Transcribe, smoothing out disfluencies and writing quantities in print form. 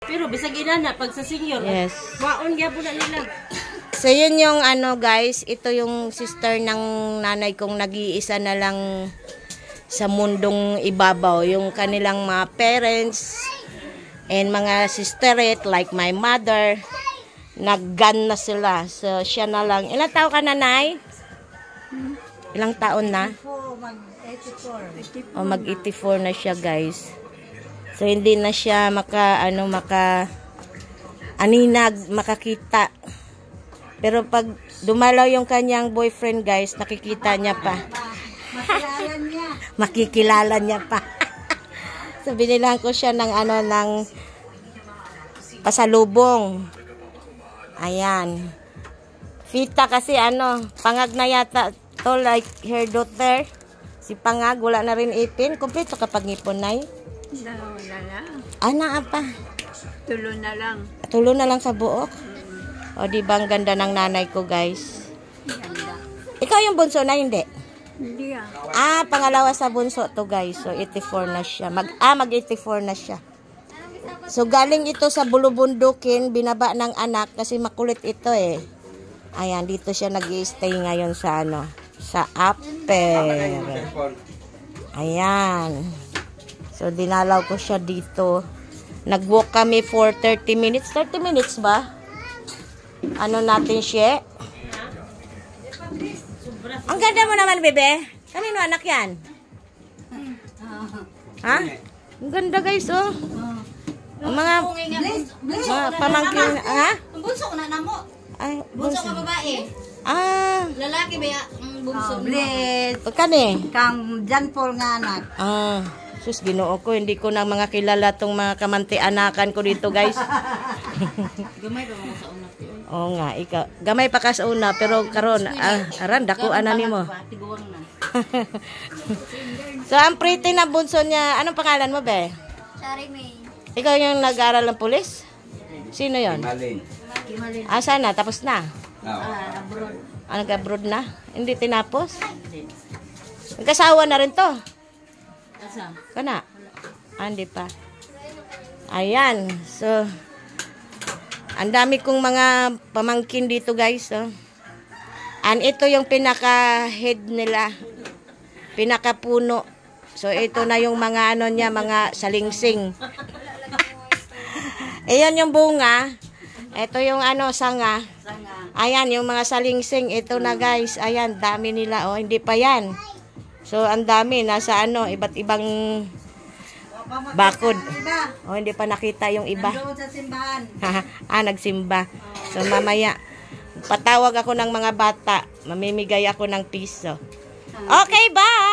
Pero bisag inana pag sa senior. Yes. Waon gyapon na nila. So, yun yung ano guys, ito yung sister ng nanay kong nag-iisa na lang sa mundong ibabaw. Yung kanilang mga parents and mga sisteret like my mother, nag-gun na sila. So, siya na lang. Ilang taon ka, nanay? Ilang taon na? Mag-84. O, mag-84 na siya guys. So, hindi na siya aninag, makakita. Pero pag dumalaw yung kanyang boyfriend guys, nakikita niya pa. Makilala niya. Makikilala niya pa. So binilang ko siya ng ng pasalubong. Ayan. Fita kasi pangag na yata to like her daughter. Si Pangag, wala na rin ipin. Kompleto kapag ngipon na Wala lang. Ana pa. Tulo na lang. Tulo na lang sa buok. O, diba ang ganda ng nanay ko, guys? Ganda. Ikaw yung bunso na, hindi? Hindi Pangalawa sa bunso to, guys. So, 84 na siya. Mag-84 na siya. So, galing ito sa Bulubundukin, binaba ng anak, kasi makulit ito eh. Ayan, dito siya nag-i-stay ngayon sa sa Upper. Ayan. So, dinalaw ko siya dito. Nag-walk kami for 30 minutes. 30 minutes ba? Natin siya? Ang ganda mo naman, bebe. Kanino anak yan? Ha? Ang ganda, guys, oh. Ang mga pamangkin, ha? Ang bunso ko na namo. Ay, Bunso ka babae. Lalaki ba ang bunso? Bless. Kani? Kang John Paul nga anak. Sus, Ginoo ko. Hindi ko na mga kilala tong mga kamanti-anakan ko dito, guys. Gamay pa mo sa una. Oo nga, ikaw. Gamay pa ka sa una, pero karon aran, dako ni mo. Tiguang na. So, ang pretty na bunso niya, anong pangalan mo, be? Sorry, May. Ikaw yung nag-aaral ng pulis? Sino yon? Malin. Asa na? Tapos na? Abroad. Nag-abroad na? Hindi tinapos? Nagkasawa na rin to? Asa? Kana? Hindi pa. Ayan. So, ang dami kong mga pamangkin dito, guys. Oh. And ito yung pinaka-head nila. Pinaka-puno. So, ito na yung mga niya, mga salingsing. Ayan yung bunga. Ito yung sanga. Ayan, yung mga salingsing. Ito na, guys. Ayan, dami nila. Oh, hindi pa yan. So, ang dami. Nasa iba't ibang bakod. Oh, hindi pa nakita yung iba. Nandoon sa simbahan. Nagsimba. So, mamaya, patawag ako ng mga bata. Mamimigay ako ng piso. Okay, bye!